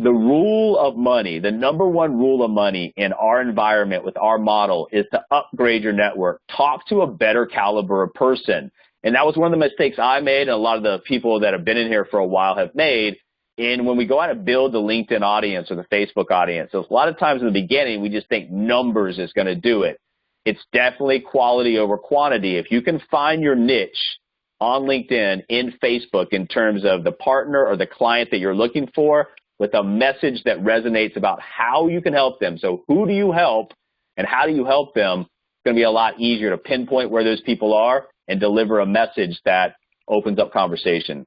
The rule of money, the number one rule of money in our environment with our model is to upgrade your network. Talk to a better caliber of person. And that was one of the mistakes I made and a lot of the people that have been in here for a while have made. And when we go out and build the LinkedIn audience or the Facebook audience, so a lot of times in the beginning, we just think numbers is going to do it. It's definitely quality over quantity. If you can find your niche on LinkedIn, in Facebook, in terms of the partner or the client that you're looking for, with a message that resonates about how you can help them. So who do you help and how do you help them? It's going to be a lot easier to pinpoint where those people are and deliver a message that opens up conversation.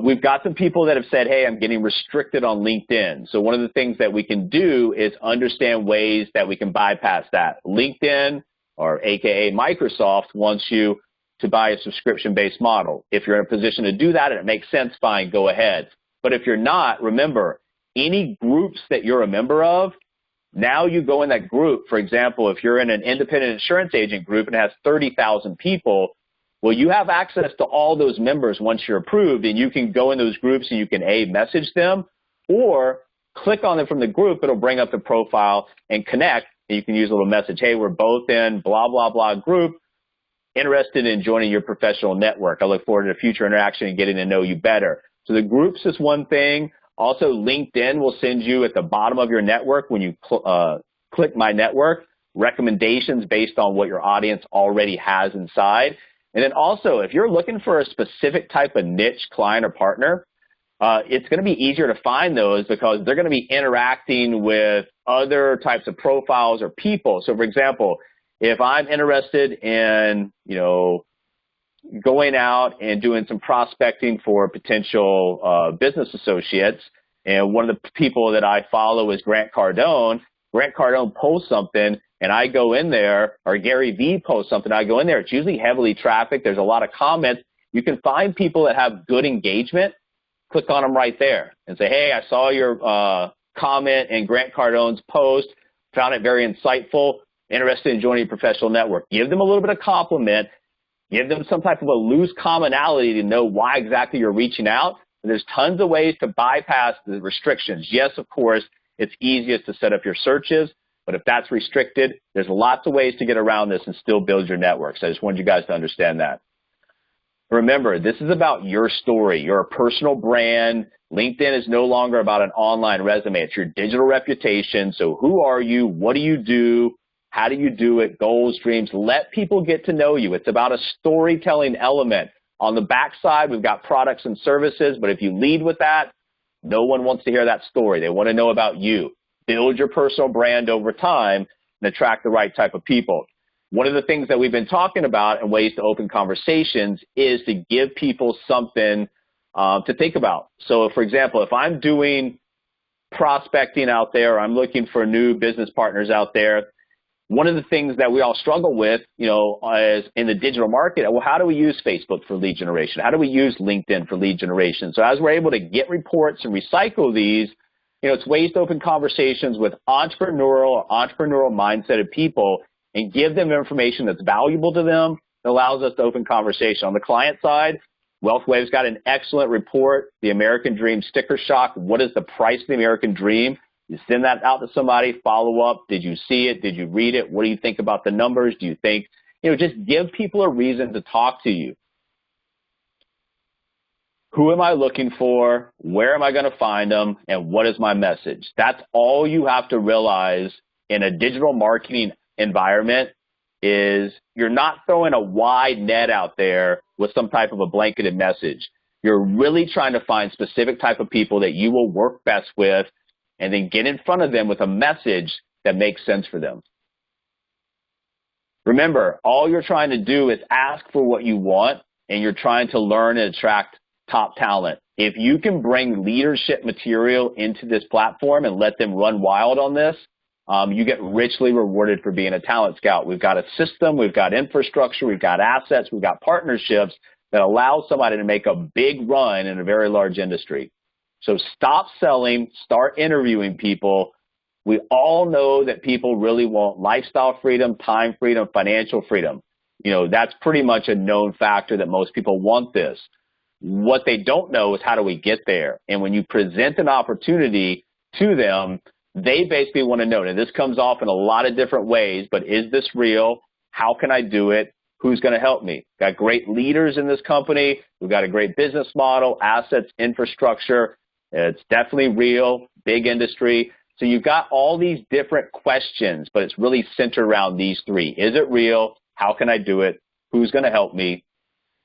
We've got some people that have said, hey, I'm getting restricted on LinkedIn. So one of the things that we can do is understand ways that we can bypass that. LinkedIn, or AKA Microsoft, wants you to buy a subscription-based model. If you're in a position to do that and it makes sense, fine, go ahead. But if you're not, remember, any groups that you're a member of, now you go in that group. For example, if you're in an independent insurance agent group and it has 30,000 people, well, you have access to all those members once you're approved, and you can go in those groups and you can, A, message them, or click on them from the group. It'll bring up the profile and connect, and you can use a little message. Hey, we're both in blah, blah, blah group, interested in joining your professional network. I look forward to future interaction and getting to know you better. So the groups is one thing. Also, LinkedIn will send you at the bottom of your network when you click My Network, recommendations based on what your audience already has inside. And then also, if you're looking for a specific type of niche client or partner, it's going to be easier to find those because they're going to be interacting with other types of profiles or people. So, for example, if I'm interested in, going out and doing some prospecting for potential business associates, and one of the people that I follow is Grant Cardone. Grant Cardone posts something, and I go in there, or Gary Vee posts something, I go in there. It's usually heavily trafficked. There's a lot of comments. You can find people that have good engagement. Click on them right there and say, hey, I saw your comment in Grant Cardone's post, found it very insightful, interested in joining a professional network. Give them a little bit of compliment. Give them some type of a loose commonality to know why exactly you're reaching out. And there's tons of ways to bypass the restrictions. Yes, of course, it's easiest to set up your searches, but if that's restricted, there's lots of ways to get around this and still build your network. So I just wanted you guys to understand that. Remember, this is about your story. You're a personal brand. LinkedIn is no longer about an online resume. It's your digital reputation. So who are you? What do you do? How do you do it? Goals, dreams. Let people get to know you. It's about a storytelling element. On the backside, we've got products and services, but if you lead with that, no one wants to hear that story. They want to know about you. Build your personal brand over time and attract the right type of people. One of the things that we've been talking about and ways to open conversations is to give people something to think about. So, for example, if I'm doing prospecting out there, or I'm looking for new business partners out there, one of the things that we all struggle with, is in the digital market, well, how do we use Facebook for lead generation? How do we use LinkedIn for lead generation? So as we're able to get reports and recycle these, it's ways to open conversations with entrepreneurial mindset people and give them information that's valuable to them that allows us to open conversation. On the client side, WealthWave's got an excellent report, The American Dream Sticker Shock. What is the price of the American Dream? You send that out to somebody, follow up. Did you see it? Did you read it? What do you think about the numbers? Do you think, just give people a reason to talk to you. Who am I looking for? Where am I going to find them? And what is my message? That's all you have to realize in a digital marketing environment is you're not throwing a wide net out there with some type of a blanketed message. You're really trying to find specific type of people that you will work best with and then get in front of them with a message that makes sense for them. Remember, all you're trying to do is ask for what you want, and you're trying to learn and attract top talent. If you can bring leadership material into this platform and let them run wild on this, you get richly rewarded for being a talent scout. We've got a system, we've got infrastructure, we've got assets, we've got partnerships that allow somebody to make a big run in a very large industry. So stop selling, start interviewing people. We all know that people really want lifestyle freedom, time freedom, financial freedom. That's pretty much a known factor that most people want this. What they don't know is how do we get there? And when you present an opportunity to them, they basically want to know. And this comes off in a lot of different ways, but is this real? How can I do it? Who's going to help me? Got great leaders in this company. We've got a great business model, assets, infrastructure. It's definitely real, big industry. So you've got all these different questions, but it's really centered around these three. Is it real? How can I do it? Who's going to help me?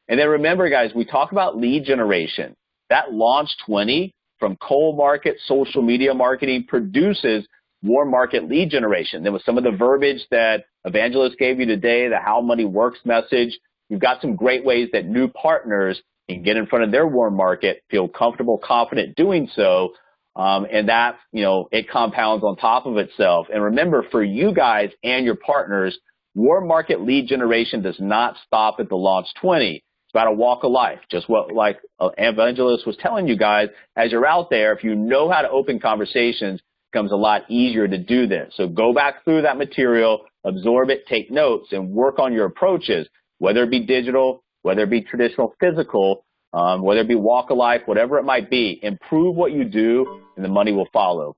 And then remember, guys, we talk about lead generation. That Launch 20 from cold market social media marketing produces warm market lead generation. Then with some of the verbiage that Evangelist gave you today, the How Money Works message, you've got some great ways that new partners can get in front of their warm market, feel comfortable, confident doing so, and that, it compounds on top of itself. And remember, for you guys and your partners, warm market lead generation does not stop at the Launch 20. It's about a walk of life, just what like Evangelist was telling you guys. As you're out there, if you know how to open conversations, it becomes a lot easier to do this. So go back through that material, absorb it, take notes, and work on your approaches, whether it be digital, whether it be traditional physical, whether it be walk of life, whatever it might be. Improve what you do, and the money will follow.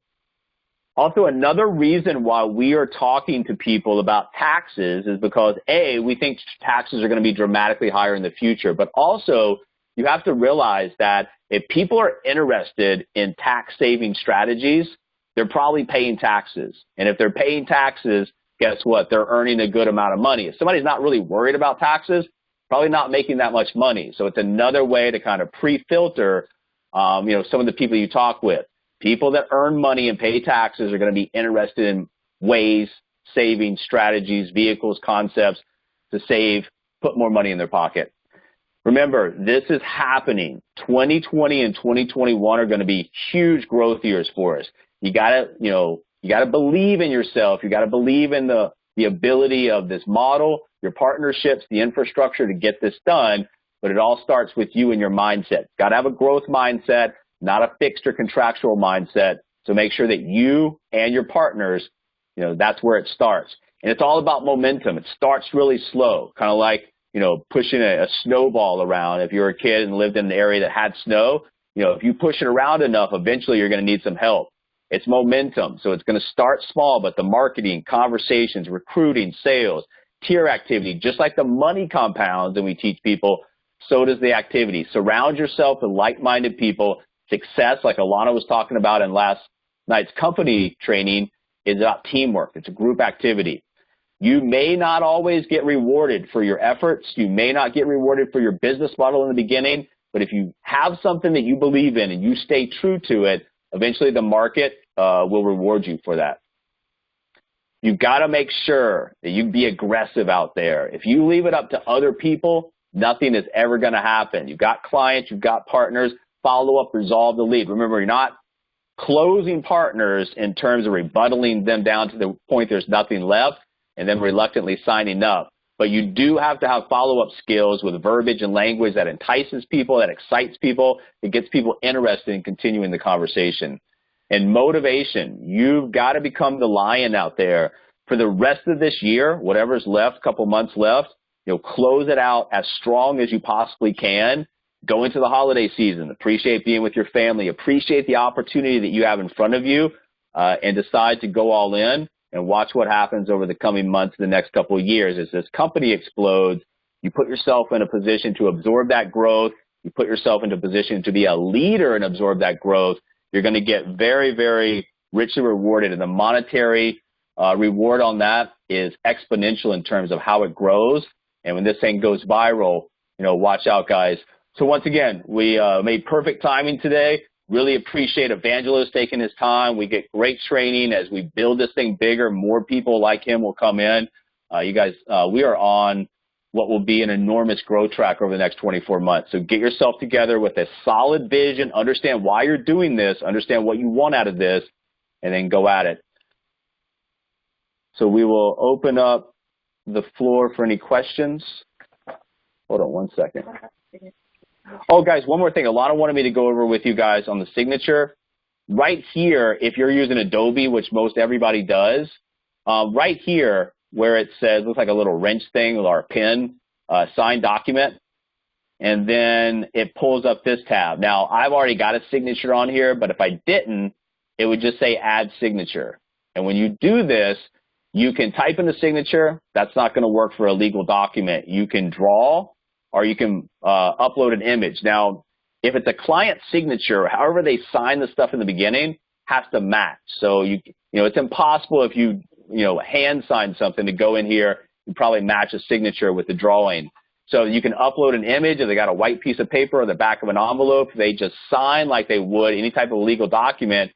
Also, another reason why we are talking to people about taxes is because, A, we think taxes are going to be dramatically higher in the future, but also you have to realize that if people are interested in tax-saving strategies, they're probably paying taxes. And if they're paying taxes, guess what? They're earning a good amount of money. If somebody's not really worried about taxes, probably not making that much money. So it's another way to kind of pre-filter, some of the people you talk with. People that earn money and pay taxes are going to be interested in ways, saving strategies, vehicles, concepts to save, put more money in their pocket. Remember, this is happening. 2020 and 2021 are going to be huge growth years for us. You got to believe in yourself. You got to believe in the ability of this model, your partnerships, the infrastructure to get this done. But it all starts with you and your mindset. Got to have a growth mindset, not a fixed or contractual mindset. So make sure that you and your partners, that's where it starts. And it's all about momentum. It starts really slow, kind of like, pushing a snowball around. If you're a kid and lived in an area that had snow, if you push it around enough, eventually you're going to need some help. It's momentum. So it's going to start small, but the marketing, conversations, recruiting, sales, tier activity, just like the money compounds and we teach people, so does the activity. Surround yourself with like-minded people. Success, like Alana was talking about in last night's company training, is about teamwork. It's a group activity. You may not always get rewarded for your efforts. You may not get rewarded for your business model in the beginning, but if you have something that you believe in and you stay true to it, eventually the market will reward you for that. You've got to make sure that you be aggressive out there. If you leave it up to other people, nothing is ever going to happen. You've got clients, you've got partners. Follow up, resolve the lead. Remember, you're not closing partners in terms of rebuttaling them down to the point there's nothing left and then reluctantly signing up. But you do have to have follow-up skills with verbiage and language that entices people, that excites people, that gets people interested in continuing the conversation. And motivation, you've got to become the lion out there for the rest of this year, whatever's left, couple months left, close it out as strong as you possibly can. Go into the holiday season, appreciate being with your family, appreciate the opportunity that you have in front of you, and decide to go all in and watch what happens over the coming months, the next couple of years. As this company explodes, you put yourself in a position to absorb that growth. You put yourself into a position to be a leader and absorb that growth. You're going to get very, very richly rewarded, and the monetary reward on that is exponential in terms of how it grows. And when this thing goes viral, watch out, guys. So once again, we made perfect timing today. Really appreciate Evangelos taking his time. We get great training as we build this thing bigger. More people like him will come in. You guys, we are on what will be an enormous growth track over the next 24 months. So get yourself together with a solid vision, understand why you're doing this, understand what you want out of this, and then go at it. So we will open up the floor for any questions. Hold on one second. Oh, guys, one more thing. Alana wanted me to go over with you guys on the signature. Right here, if you're using Adobe, which most everybody does, right here where it says, looks like a little wrench thing or a pin, sign document, and then it pulls up this tab. Now, I've already got a signature on here, but if I didn't, it would just say add signature. And when you do this, you can type in the signature. That's not going to work for a legal document. You can draw, or you can upload an image. Now, if it's a client signature, however they sign the stuff in the beginning has to match. So it's impossible if you hand sign something to go in here and probably match a signature with the drawing. So you can upload an image, or they got a white piece of paper or the back of an envelope. They just sign like they would any type of legal document.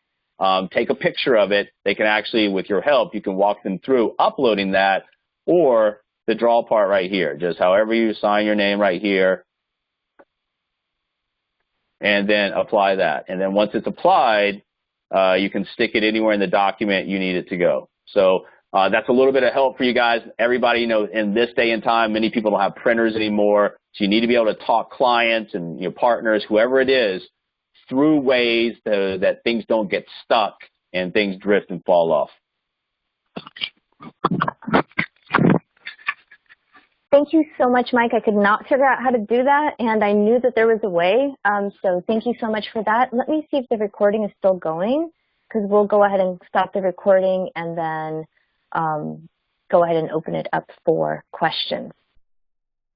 Take a picture of it. They can actually, with your help, you can walk them through uploading that, or the draw part right here, just however you sign your name right here, and then apply that. And then once it's applied, you can stick it anywhere in the document you need it to go. So that's a little bit of help for you guys. Everybody, in this day and time, many people don't have printers anymore, so you need to be able to talk clients and your partners, whoever it is, through ways that things don't get stuck and things drift and fall off. Thank you so much, Mike. I could not figure out how to do that, and I knew that there was a way, so thank you so much for that. Let me see if the recording is still going, because we'll go ahead and stop the recording and then go ahead and open it up for questions.